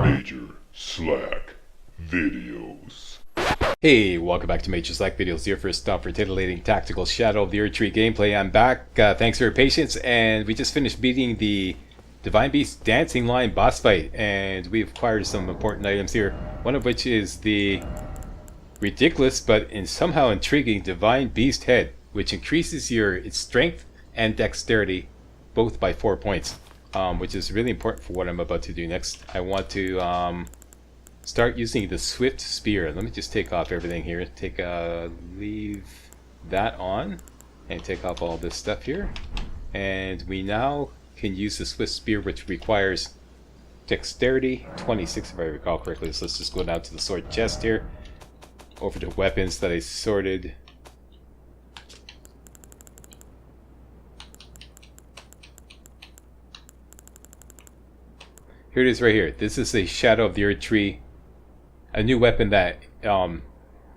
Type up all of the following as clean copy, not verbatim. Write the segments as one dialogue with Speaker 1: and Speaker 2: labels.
Speaker 1: Major Slack Videos.
Speaker 2: Hey, welcome back to Major Slack Videos, your first stop for titillating tactical Shadow of the Erdtree gameplay. I'm back, thanks for your patience, and we just finished beating the Divine Beast Dancing Lion boss fight, and we've acquired some important items here, one of which is the ridiculous but somehow intriguing Divine Beast Head, which increases its strength and dexterity both by 4 points, which is really important for what I'm about to do next. I want to start using the Swift Spear. Let me just take off everything here. Leave that on and take off all this stuff here. And we now can use the Swift Spear, which requires dexterity 26 if I recall correctly. So let's just go down to the sword chest here, over to weapons that I sorted. Here it is right here. This is a Shadow of the Erdtree, a new weapon that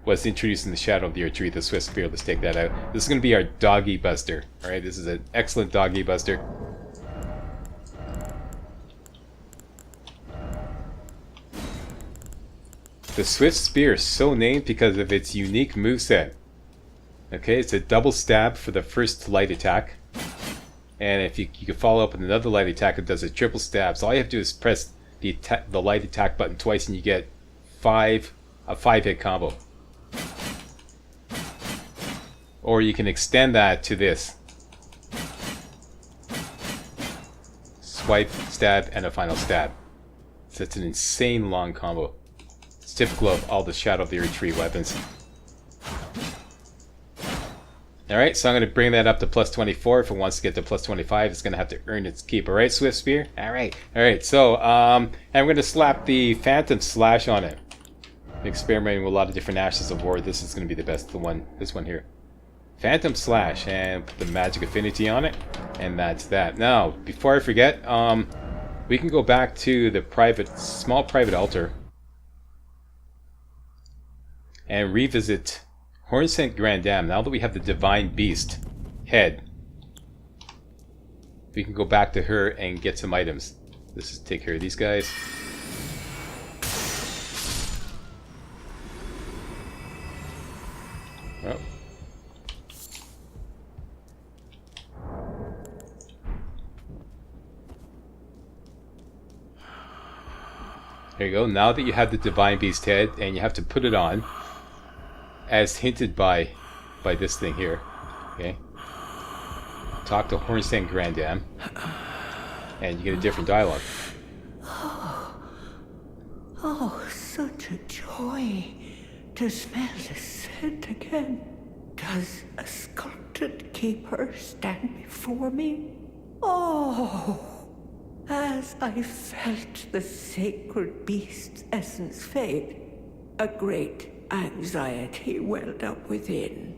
Speaker 2: was introduced in the Shadow of the Erdtree, the Swift Spear. Let's take that out. This is going to be our Doggy Buster. Alright, this is an excellent Doggy Buster. The Swift Spear is so named because of its unique moveset. Okay, it's a double stab for the first light attack. And if you can follow up with another light attack, it does a triple stab. So all you have to do is press the light attack button twice and you get a 5-hit combo. Or you can extend that to this. Swipe, stab, and a final stab. So it's an insane long combo. It's typical of all the Shadow of the Erdtree weapons. Alright, so I'm going to bring that up to plus 24. If it wants to get to plus 25, it's going to have to earn its keep. Alright, Swift Spear? Alright, so, and I'm going to slap the Phantom Slash on it. Experimenting with a lot of different Ashes of War. This is going to be the best, this one here. Phantom Slash, and put the Magic Affinity on it, and that's that. Now, before I forget, we can go back to the small private altar, and revisit Hornsent Grandam. Now that we have the Divine Beast head, we can go back to her and get some items. Let's just take care of these guys. Oh. There you go. Now that you have the Divine Beast head, and you have to put it on, as hinted by this thing here. Okay. Talk to Hornsent Grandam, and you get a different dialogue.
Speaker 3: Oh, such a joy to smell the scent again. Does a sculpted keeper stand before me? Oh, as I felt the sacred beast's essence fade, a great anxiety welled up within.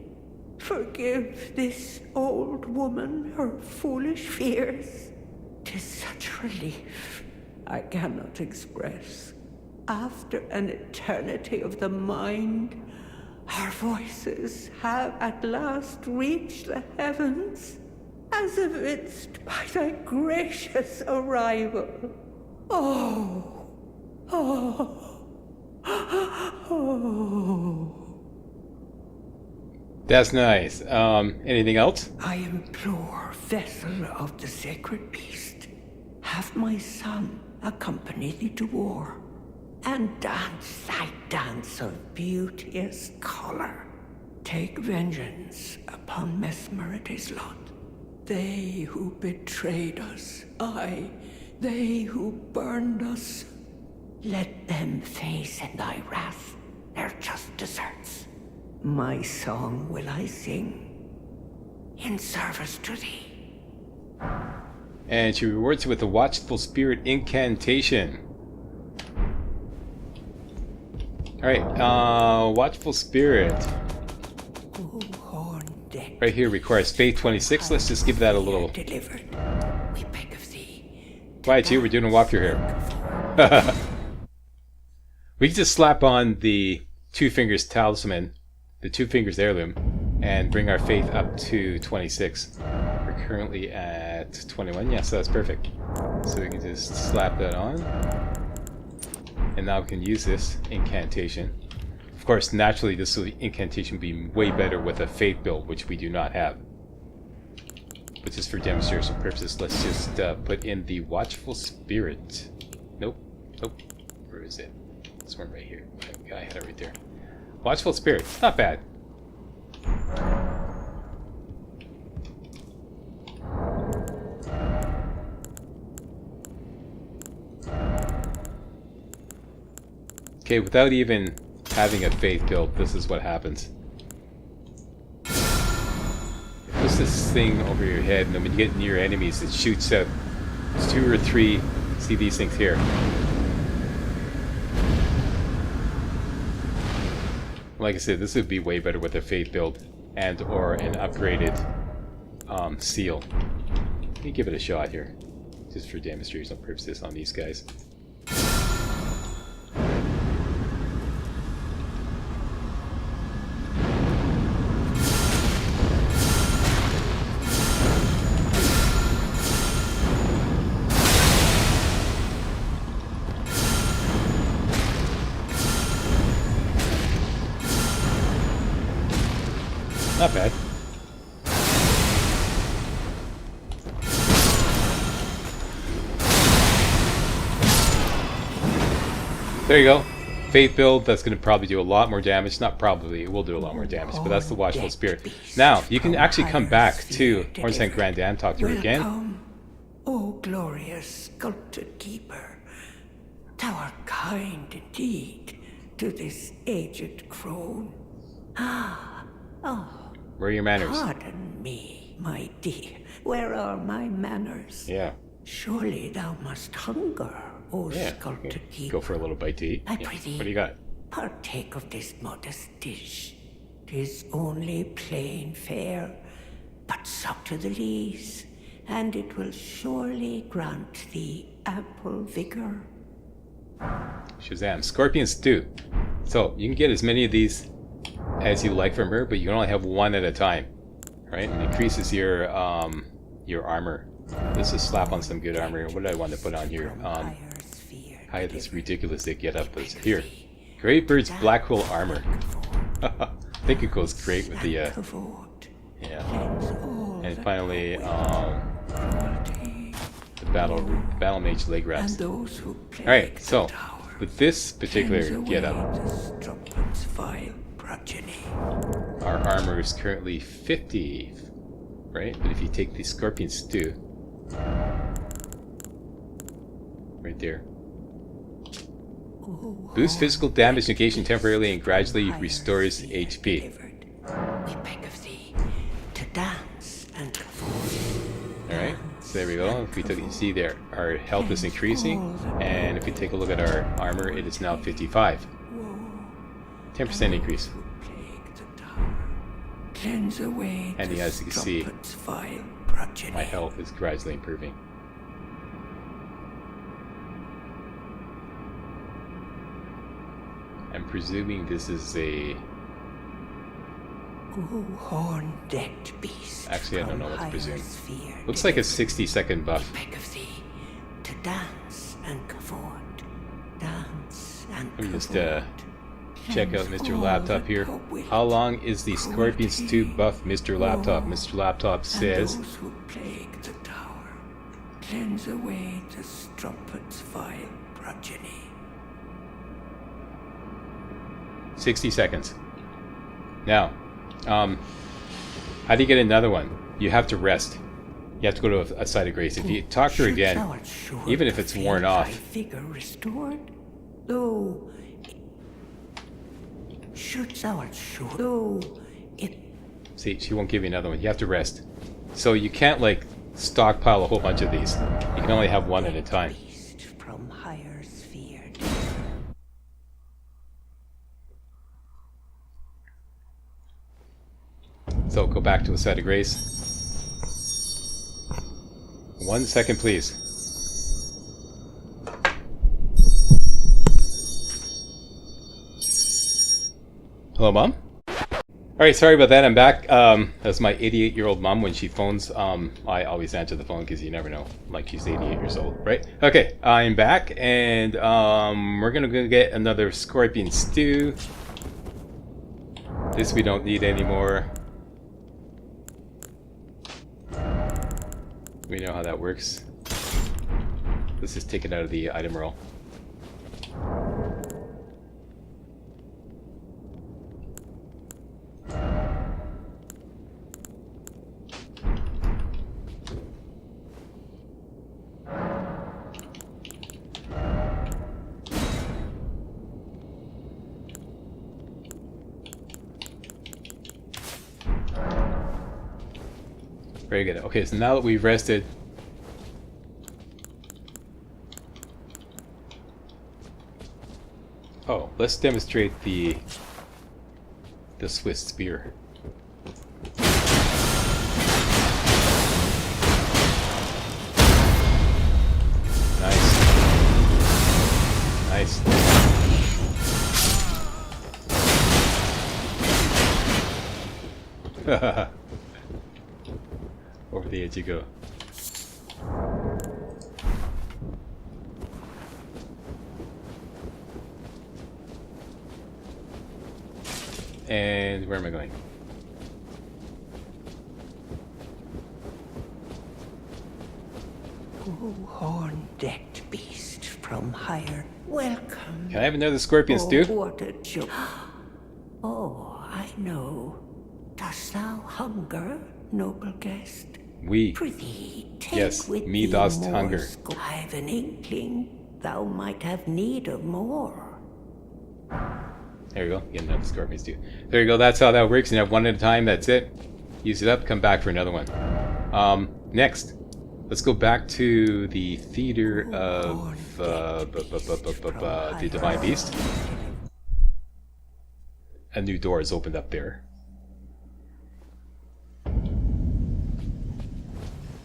Speaker 3: Forgive this old woman her foolish fears. 'Tis such relief I cannot express. After an eternity of the mind, our voices have at last reached the heavens, as evinced by thy gracious arrival. Oh, oh, oh.
Speaker 2: That's nice. Anything else?
Speaker 3: I implore, vessel of the sacred beast, have my son accompany thee to war, and dance thy dance of beauteous color. Take vengeance upon Mesmerity's lot. They who betrayed us, aye, they who burned us, let them face in thy wrath their just deserts. My song will I sing in service to thee.
Speaker 2: And she rewards you with the Watchful Spirit incantation. Alright, Watchful Spirit. Right here requires Faith 26. Let's just give that a little.
Speaker 3: Delivered. We beg of thee.
Speaker 2: Quiet you, we're doing a walkthrough here. We can just slap on the Two Fingers Talisman, the Two Fingers Heirloom, and bring our faith up to 26. We're currently at 21. Yeah, so that's perfect. So we can just slap that on. And now we can use this incantation. Of course, naturally this incantation would be way better with a Faith build, which we do not have. But just for demonstration purposes, let's just put in the Watchful Spirit. Nope. Nope. Where is it? This one right here. I had it right there. Watchful Spirit. Not bad. Okay, without even having a Faith build, this is what happens. Puts this thing over your head, and then when you get near enemies, it shoots out. It's 2 or 3. See these things here. Like I said, this would be way better with a Faith build and or an upgraded seal. Let me give it a shot here, just for demonstration purposes on these guys. Not bad. There you go. Faith build, that's going to probably do a lot more damage. Not probably, it will do a lot more damage, but that's the Watchful Spirit. Now, you can actually come back to Hornsent Grand Dam, talk to her again.
Speaker 3: Welcome, O glorious sculpted keeper. Thou art kind indeed to this aged crone.
Speaker 2: Where are your manners?
Speaker 3: Pardon me, my dear. Where are my manners?
Speaker 2: Yeah.
Speaker 3: Surely thou must hunger, O
Speaker 2: Yeah.
Speaker 3: sculpted keeper.
Speaker 2: Go for a little bite to eat.
Speaker 3: I
Speaker 2: Yeah.
Speaker 3: prithee,
Speaker 2: What do you got?
Speaker 3: partake of this modest dish. 'Tis only plain fare, but suck to the lees, and it will surely grant thee ample vigor.
Speaker 2: Shazam. Scorpion Stew. So, you can get as many of these as you like from her, but you can only have one at a time. Right? And it increases your armor. Let's just slap on some good armor. What do I want to put on here? Hi, that's ridiculous they get up this. Here. Great Bird's Black Hole Armor. I think it goes great with the yeah. And finally, the Battle Mage leg wraps. Alright, so with this particular getup, our armor is currently 50, right? But if you take the Scorpion Stew, right there, boosts physical damage negation temporarily and gradually restores HP.
Speaker 3: We beg of thee to dance and perform.
Speaker 2: Alright, so there we go. If we took, you see there, our health is increasing, and if we take a look at our armor, it is now 55. 10% increase. And as you can see, my health is gradually improving. I'm presuming this is a...
Speaker 3: horn-decked beast.
Speaker 2: Actually, I don't know what to presume.
Speaker 3: Sphere
Speaker 2: Looks like a 60-second buff.
Speaker 3: beg of thee to dance and comfort. Dance and
Speaker 2: Let me just
Speaker 3: comfort.
Speaker 2: check out Mr. Laptop here. How long is the Scorpion Stew buff, Mr. Laptop? Mr. Laptop says...
Speaker 3: And those who plague the tower, cleanse away the strumpet's vile progeny.
Speaker 2: 60 seconds. Now, how do you get another one? You have to rest. You have to go to a site of grace. If you talk to her again, even if it's worn off,
Speaker 3: Figure restored, though. Shouldst thou ensure, though it
Speaker 2: see, she won't give you another one. You have to rest. So you can't, like, stockpile a whole bunch of these. You can only have one at a time.
Speaker 3: beast from higher sphere.
Speaker 2: So go back to a site of grace. 1 second, please. Hello, Mom? Alright, sorry about that, I'm back. That's my 88-year-old mom. When she phones, I always answer the phone because you never know. Like, she's 88 years old, right? Okay, I'm back, and we're gonna go get another scorpion stew. This we don't need anymore. We know how that works. Let's just take it out of the item roll. Very good. Okay, so now that we've rested, oh, let's demonstrate the Swiss spear. Nice. Nice. Over the edge you go. And where am I going?
Speaker 3: Oh, horn-decked beast from higher, welcome.
Speaker 2: Can I have another scorpion stew?
Speaker 3: What a joy. Oh, I know. Dost thou hunger, noble guest?
Speaker 2: We.
Speaker 3: Prithee, take
Speaker 2: Yes,
Speaker 3: with
Speaker 2: me
Speaker 3: thee
Speaker 2: dost
Speaker 3: more
Speaker 2: hunger.
Speaker 3: I've an inkling thou might have need of more.
Speaker 2: There you go. Get another scorpion stew. There you go. That's how that works. You have one at a time. That's it. Use it up. Come back for another one. Next, let's go back to the theater of the Divine Beast. A new door has opened up there.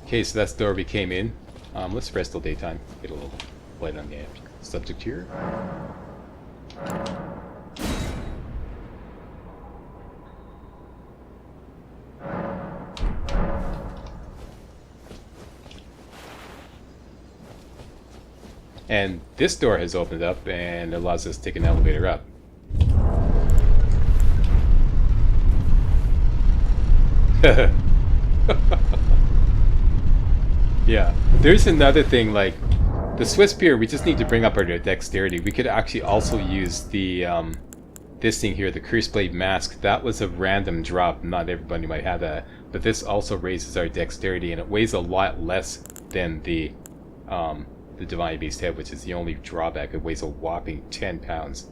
Speaker 2: Okay, so that's the door we came in. Let's rest till daytime. Get a little light on the subject here. And this door has opened up and allows us to take an elevator up. Yeah, there's another thing, like the Swiss spear, we just need to bring up our dexterity. We could actually also use the this thing here, the Curseblade Mask. That was a random drop. Not everybody might have that, but this also raises our dexterity, and it weighs a lot less than the Divine Beast head, which is the only drawback. It weighs a whopping 10 pounds.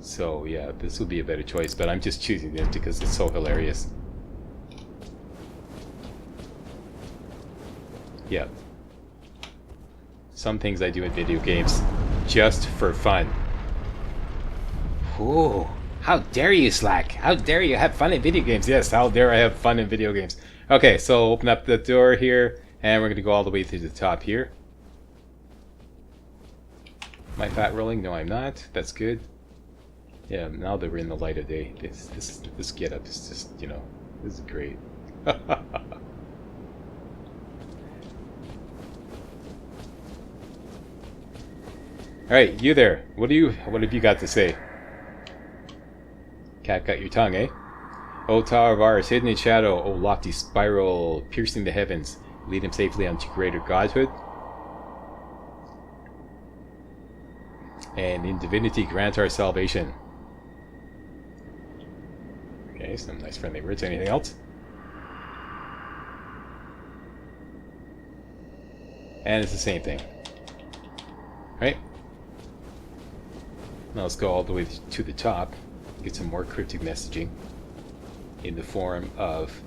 Speaker 2: So yeah, this would be a better choice, but I'm just choosing this because it's so hilarious. Yeah. Some things I do in video games just for fun. Ooh, how dare you, Slack? How dare you have fun in video games? Yes, how dare I have fun in video games? Okay, so open up the door here, and we're going to go all the way to the top here. Am I fat rolling? No, I'm not. That's good. Yeah, now that we're in the light of day, this getup is just, you know, this is great. Alright, you there. What have you got to say? Cat got your tongue, eh? O Tower of Ours, hidden in shadow, O lofty spiral, piercing the heavens, lead him safely unto greater godhood. And in divinity grant our salvation. Okay, some nice friendly words. Anything else? And it's the same thing. Right? Now let's go all the way to the top. Get some more cryptic messaging in the form of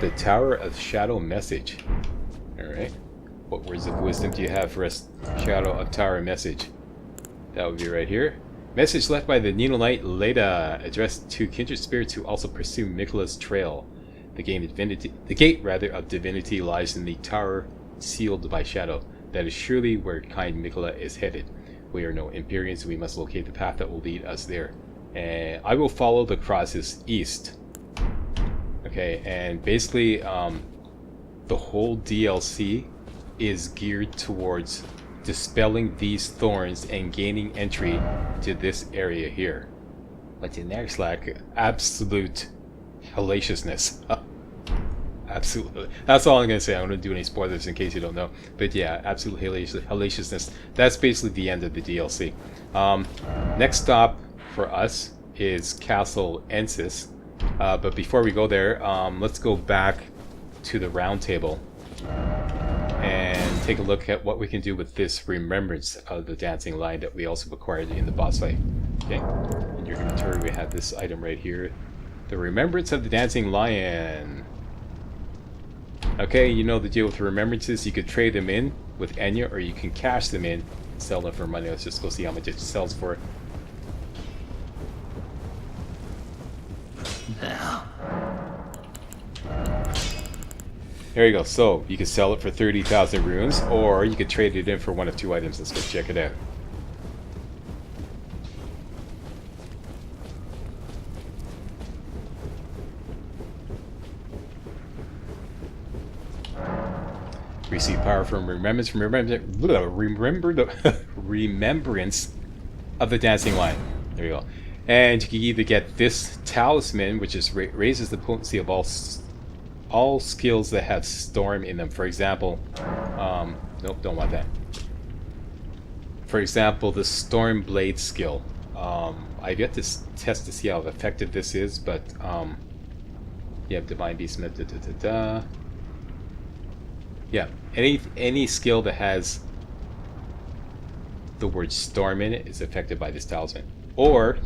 Speaker 2: the Tower of Shadow message. Alright. What words of wisdom do you have for us, Shadow of Tower message? That would be right here. Message left by the Nino Knight Leda, addressed to kindred spirits who also pursue Mikola's trail. The gate of divinity lies in the tower sealed by shadow. That is surely where kind Mikola is headed. We are no Empyreans, so we must locate the path that will lead us there. And I will follow the crosses east. Okay, and basically the whole DLC is geared towards dispelling these thorns and gaining entry to this area here. What's in there, Slack? Absolute hellaciousness. Absolutely. That's all I'm going to say. I don't want to do any spoilers in case you don't know. But yeah, absolute hellaciousness. That's basically the end of the DLC. Next stop for us is Castle Ensis. But before we go there, let's go back to the round table and take a look at what we can do with this remembrance of the dancing line that we also acquired in the boss fight. Okay, in your inventory we have this item right here, the remembrance of the dancing lion. Okay, you know the deal with remembrances. You could trade them in with Enya, or you can cash them in and sell them for money. Let's just go see how much it sells for. There you go. So you could sell it for 30,000 runes, or you could trade it in for one of two items. Let's go check it out. Receive power from remembrance. Remember the remembrance of the dancing line. There you go. And you can either get this talisman, which is raises the potency of all skills that have storm in them. For example, nope, don't want that. For example, the Spellblade skill. I've yet to test to see how effective this is, but yeah, Divine Beast. Yeah, any skill that has the word storm in it is affected by this talisman. Or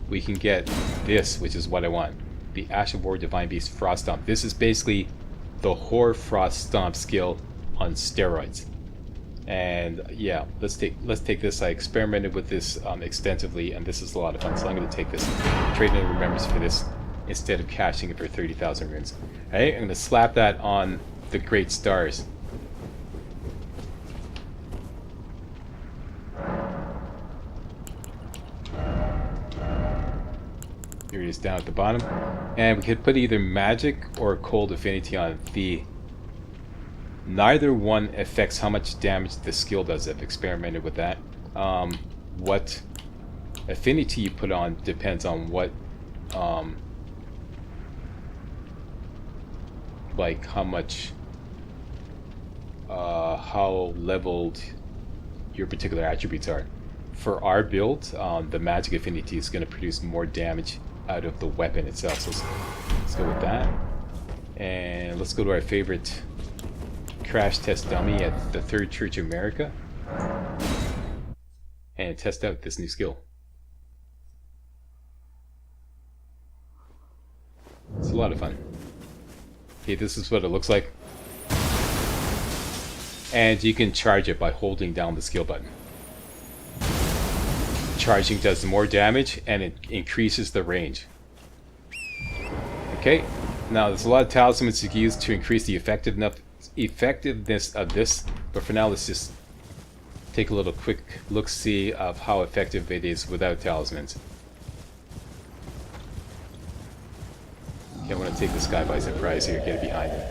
Speaker 2: we can get this, which is what I want. The Ash of War Divine Beast Frost Stomp. This is basically the Horde Frost Stomp skill on steroids. And yeah, let's take this. I experimented with this extensively, and this is a lot of fun. So I'm going to take this, trade in remembrance for this, instead of cashing it for 30,000 runes. Alright, I'm going to slap that on the Great Stars. Here it is down at the bottom. And we could put either magic or cold affinity on it. Neither one affects how much damage the skill does. I've experimented with that. What affinity you put on depends on what like how much how leveled your particular attributes are. For our build, the magic affinity is going to produce more damage out of the weapon itself. So let's go with that. And let's go to our favorite crash test dummy at the Third Church of America and test out this new skill. It's a lot of fun. Okay, this is what it looks like. And you can charge it by holding down the skill button. Charging does more damage and it increases the range. Okay, now there's a lot of talismans you can use to increase the effectiveness of this, but for now let's just take a little quick look-see of how effective it is without talismans. Okay, I want to take this guy by surprise here, get it behind him.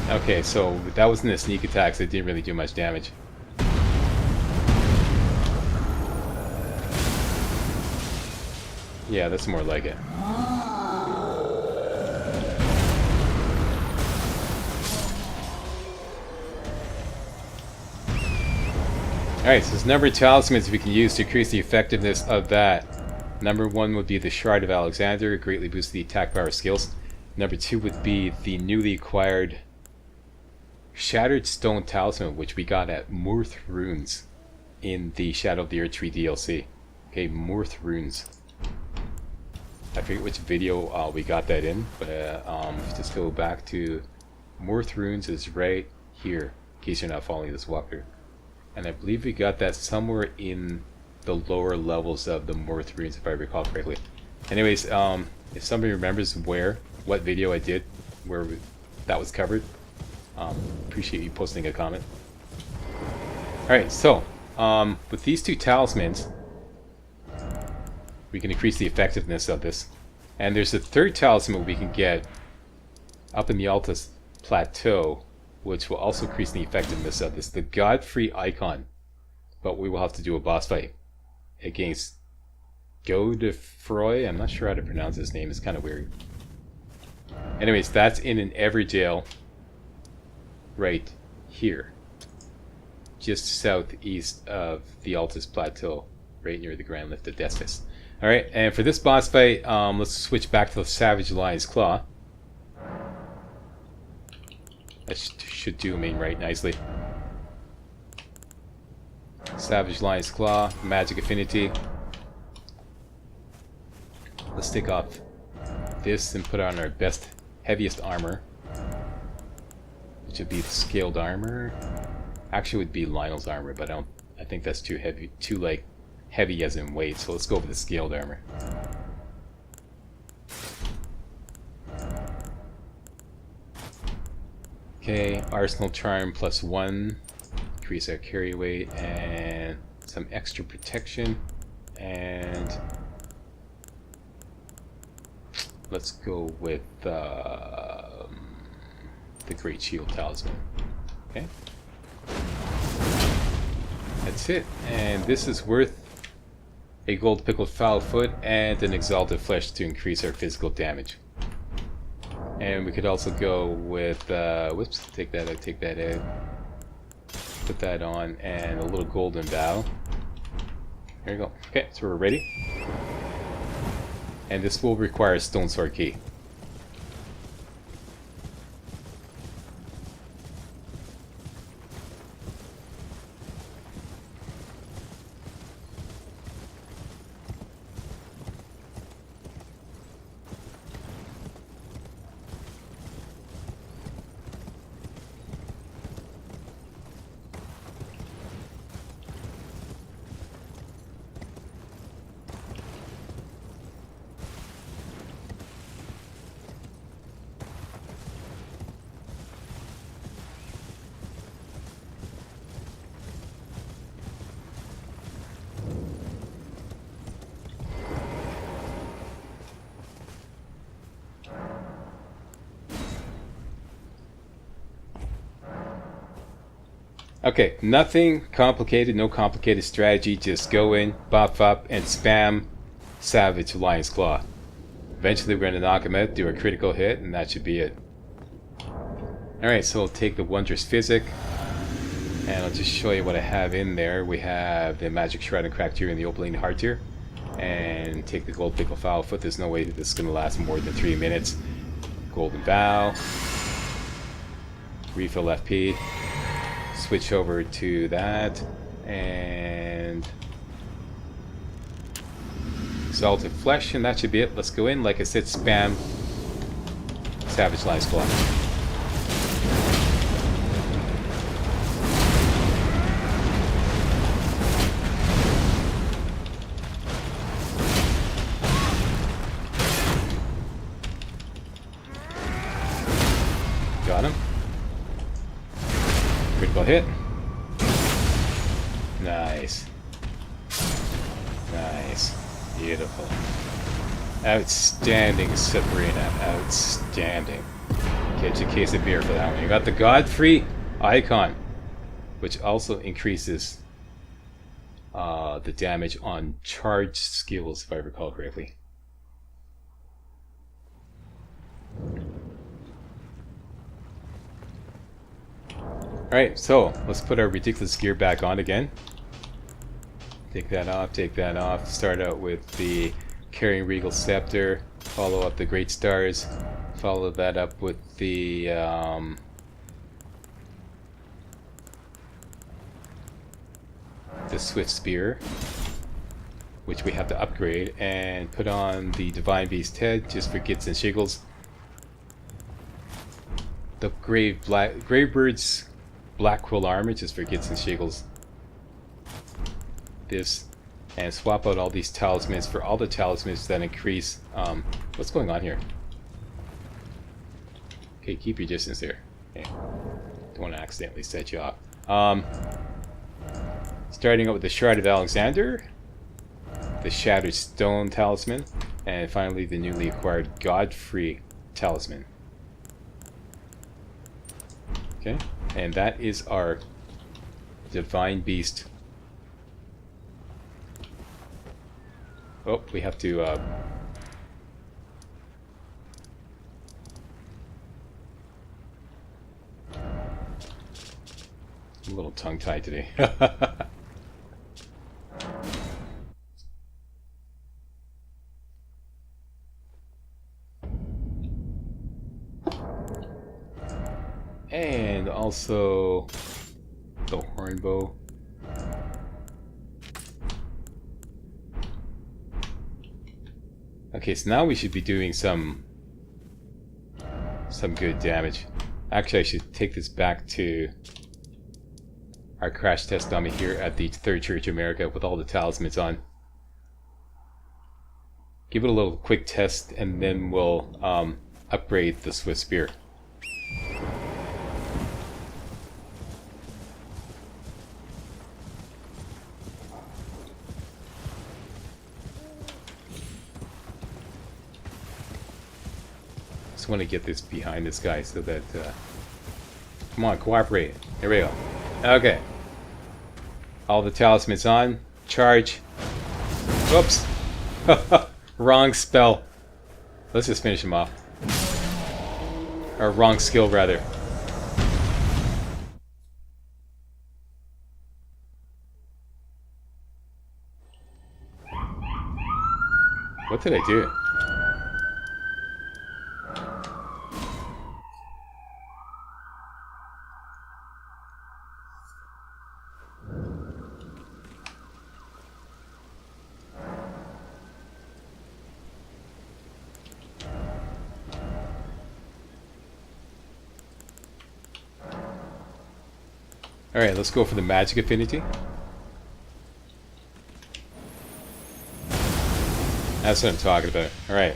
Speaker 2: Okay, so that wasn't a sneak attack, so it didn't really do much damage. Yeah, that's more like it. Alright, so there's a number of talismans we can use to increase the effectiveness of that. Number one would be the Shard of Alexander, it greatly boosts the attack power skills. Number two would be the newly acquired Shattered Stone Talisman, which we got at Murth Runes in the Shadow of the Erdtree DLC. Okay, Murth Runes. I forget which video we got that in, but just go back to Murth Runes is right here, in case you're not following this walkthrough. And I believe we got that somewhere in the lower levels of the Murth Runes, if I recall correctly. Anyways, if somebody remembers what video I did, where that was covered, Appreciate you posting a comment. Alright, so with these two talismans, we can increase the effectiveness of this. And there's a third talisman we can get up in the Altus Plateau, which will also increase the effectiveness of this. The Godfrey Icon. But we will have to do a boss fight against Godefroy. I'm not sure how to pronounce his name. It's kind of weird. Anyways, that's in an Everdale right here. Just southeast of the Altus Plateau. Right near the Grand Lift of Destus. Alright, and for this boss fight, let's switch back to the Savage Lion's Claw. That should do main right nicely. Savage Lion's Claw, Magic Affinity. Let's take off this and put on our best, heaviest armor. Which would be the scaled armor. Actually it would be Lionel's armor, but I think that's too heavy, too like heavy as in weight, so let's go for the scaled armor. Okay, Arsenal Charm +1, increase our carry weight, and some extra protection, and let's go with the Great Shield Talisman. Okay, that's it, and this is worth a gold pickled foul foot and an exalted flesh to increase our physical damage. And we could also go with, whoops, take that out, put that on, and a little golden bow. There you go. Okay, so we're ready. And this will require a stone sword key. Okay, nothing complicated, no complicated strategy, just go in, buff up, and spam Savage Lion's Claw. Eventually we're going to knock him out, do a critical hit, and that should be it. Alright, so we'll take the Wondrous Physic, and I'll just show you what I have in there. We have the Magic Shroud and Cracked Tear and the Opening Heart Tear, and take the Gold Pickle Foul Foot. There's no way that this is going to last more than 3 minutes. Golden Bow, refill FP. Switch over to that, and Exalted Flesh, and that should be it. Let's go in. Like I said, spam Savage Lion's Claw. Got him. Critical hit. Nice. Nice. Beautiful. Outstanding, Sabrina. Outstanding. Get your case of beer for that one. You got the Godfrey Icon, which also increases the damage on charged skills, if I recall correctly. Alright, so let's put our ridiculous gear back on again. Take that off, start out with the Carrying Regal Scepter, follow up the Great Stars, follow that up with the Swift Spear, which we have to upgrade, and put on the Divine Beast head just for gits and shiggles. The Gravebird's Black Quill armor just for gits and shiggles. This, and swap out all these talismans for all the talismans that increase. What's going on here? Okay, keep your distance there. Okay. Don't want to accidentally set you off. Starting out with the Shard of Alexander, the Shattered Stone Talisman, and finally the newly acquired Godfrey Talisman. Okay, and that is our Divine Beast. Oh, we have to I'm a little tongue-tied today. And also the horn bow. Okay, so now we should be doing some good damage. Actually, I should take this back to our crash test dummy here at the Third Church of America with all the talismans on. Give it a little quick test, and then we'll upgrade the Swift Spear. Just want to get this behind this guy so that come on, cooperate. There we go. Okay, all the talismans on. Charge. Whoops. Wrong spell. Let's just finish him off. Or wrong skill rather. What did I do? Alright, let's go for the magic affinity. That's what I'm talking about. Alright.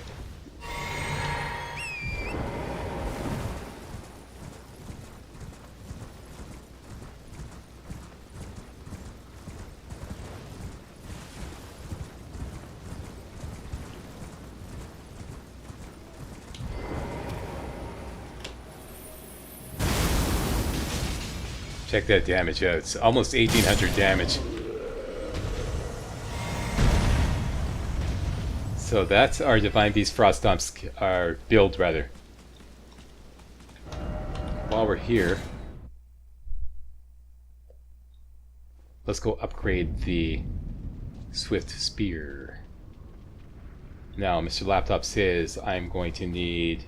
Speaker 2: Check that damage out. It's almost 1800 damage. So that's our Divine Beast Frost Stomp's our build rather. While we're here, let's go upgrade the Swift Spear. Now, Mr. Laptop says I'm going to need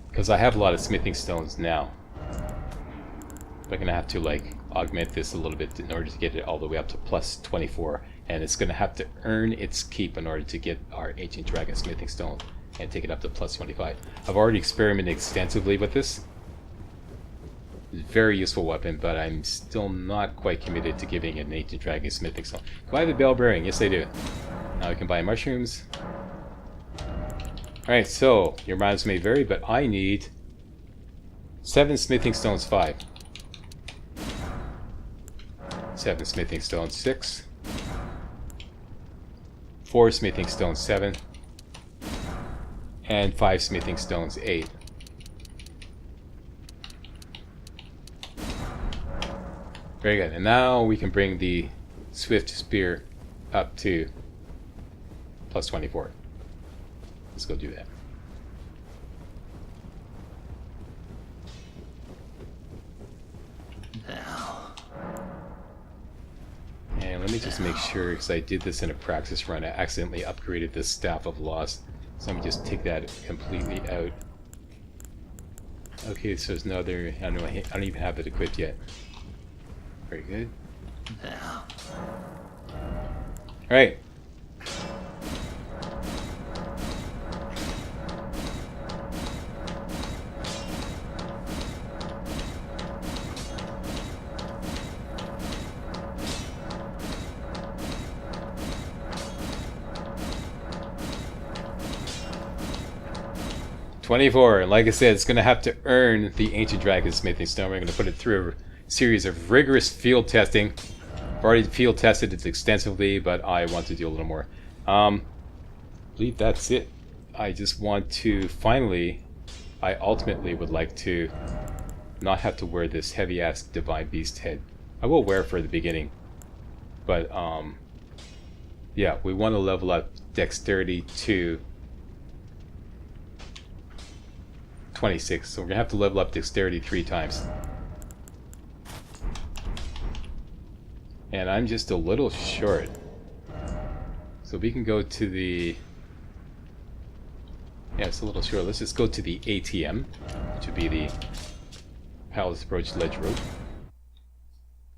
Speaker 2: because I have a lot of smithing stones now. But I'm gonna have to like augment this a little bit in order to get it all the way up to plus 24, and it's gonna have to earn its keep in order to get our Ancient Dragon smithing stone and take it up to plus 25. I've already experimented extensively with this. It's a very useful weapon, but I'm still not quite committed to giving it an Ancient Dragon smithing stone. Do I have a bell bearing? Yes, I do. Now we can buy mushrooms. Alright, so your rounds may vary, but I need 7 smithing stones, 5. 7 smithing stones, 6. 4 smithing stones, 7. And 5 smithing stones, 8. Very good. And now we can bring the Swift Spear up to plus 24. Let's go do that. And let me just make sure, because I did this in a practice run, I accidentally upgraded the Staff of Loss. So let me just take that completely out. Okay, so there's no other. I don't even have it equipped yet. Very good. Alright. 24. And like I said, it's going to have to earn the Ancient Dragon Smithing Stone. We're going to put it through a series of rigorous field testing. I've already field tested it extensively, but I want to do a little more. I believe that's it. I just want to finally, I ultimately would like to not have to wear this heavy-ass Divine Beast head. I will wear it for the beginning, but yeah, we want to level up Dexterity to 26, so we're gonna have to level up Dexterity 3 times. And I'm just a little short. So we can go to the... Yeah, it's a little short. Let's just go to the ATM, which would be the Palace Approach Ledge Road.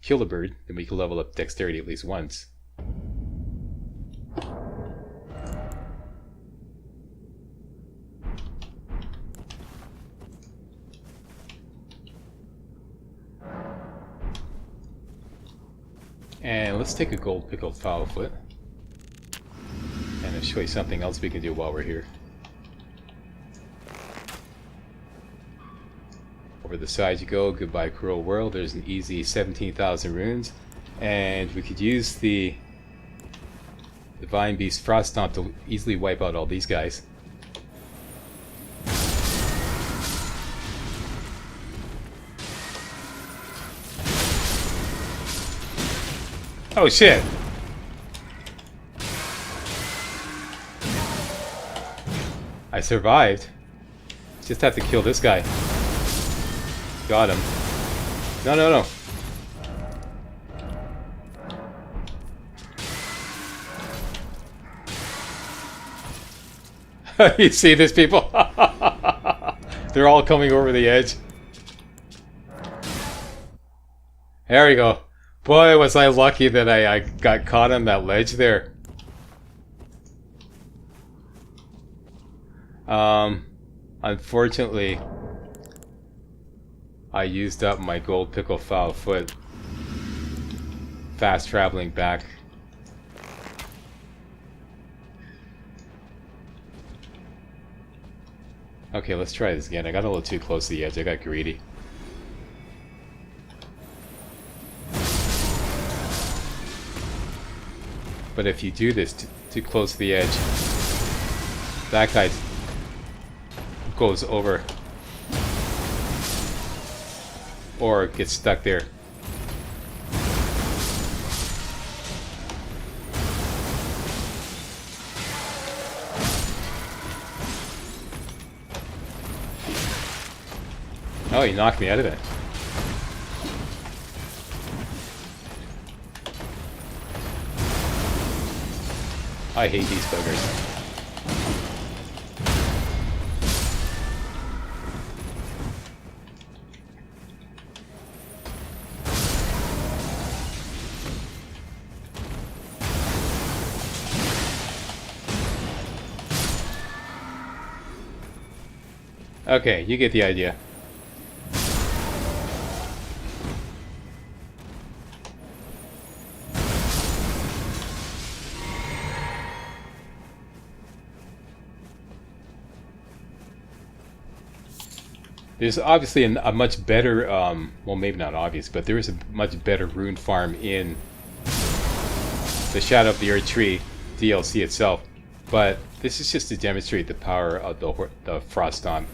Speaker 2: Kill a bird, then we can level up Dexterity at least once. And let's take a gold pickled fowlfoot. And I'll show you something else we can do while we're here. Over the side you go, goodbye cruel world. There's an easy 17,000 runes. And we could use the Divine Beast Frost Stomp to easily wipe out all these guys. Oh shit! I survived. Just have to kill this guy. Got him. No, no, no. You see this, people? They're all coming over the edge. There we go. Boy, was I lucky that I got caught on that ledge there. Unfortunately, I used up my gold pickle foul foot fast traveling back. Okay, let's try this again. I got a little too close to the edge. I got greedy. But if you do this too close to the edge, that guy goes over or gets stuck there. Oh, he knocked me out of it. I hate these buggers. Okay, you get the idea. There's obviously a much better, well maybe not obvious, but there is a much better rune farm in the Shadow of the Erdtree DLC itself. But this is just to demonstrate the power of the Frost Stomp.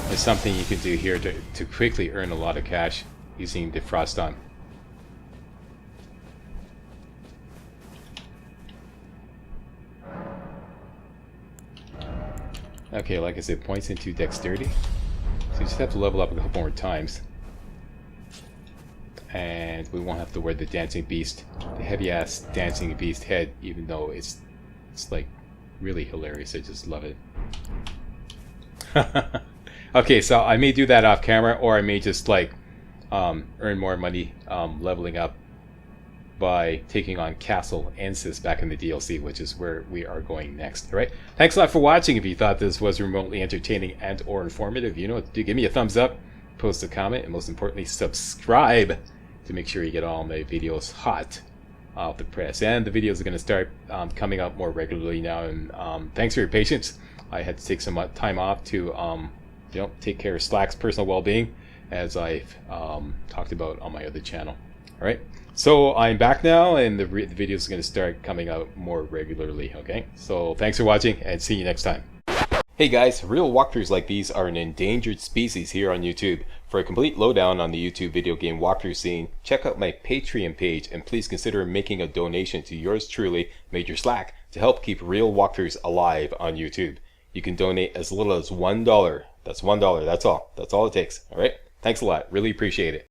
Speaker 2: It's something you can do here to quickly earn a lot of cash using the Frost Stomp. Okay, like I said, points into dexterity. So you just have to level up a couple more times. And we won't have to wear the dancing beast, the heavy ass dancing beast head, even though it's like really hilarious. I just love it. Okay, so I may do that off camera, or I may just like earn more money leveling up by taking on Castle Ensis back in the DLC, which is where we are going next. All right, thanks a lot for watching. If you thought this was remotely entertaining and or informative, you know what to do. Give me a thumbs up, post a comment, and most importantly, subscribe to make sure you get all my videos hot off the press. And the videos are going to start coming out more regularly now, and thanks for your patience. I had to take some time off to take care of Slack's personal well-being, as I've talked about on my other channel. All right, so I'm back now, and the videos are going to start coming out more regularly. Okay, so thanks for watching, and see you next time. Hey guys, real walkthroughs like these are an endangered species here on YouTube. For a complete lowdown on the YouTube video game walkthrough scene, check out my Patreon page, and please consider making a donation to yours truly, Major Slack, to help keep real walkthroughs alive on YouTube. You can donate as little as $1. That's $1, that's all. That's all it takes. Alright? Thanks a lot. Really appreciate it.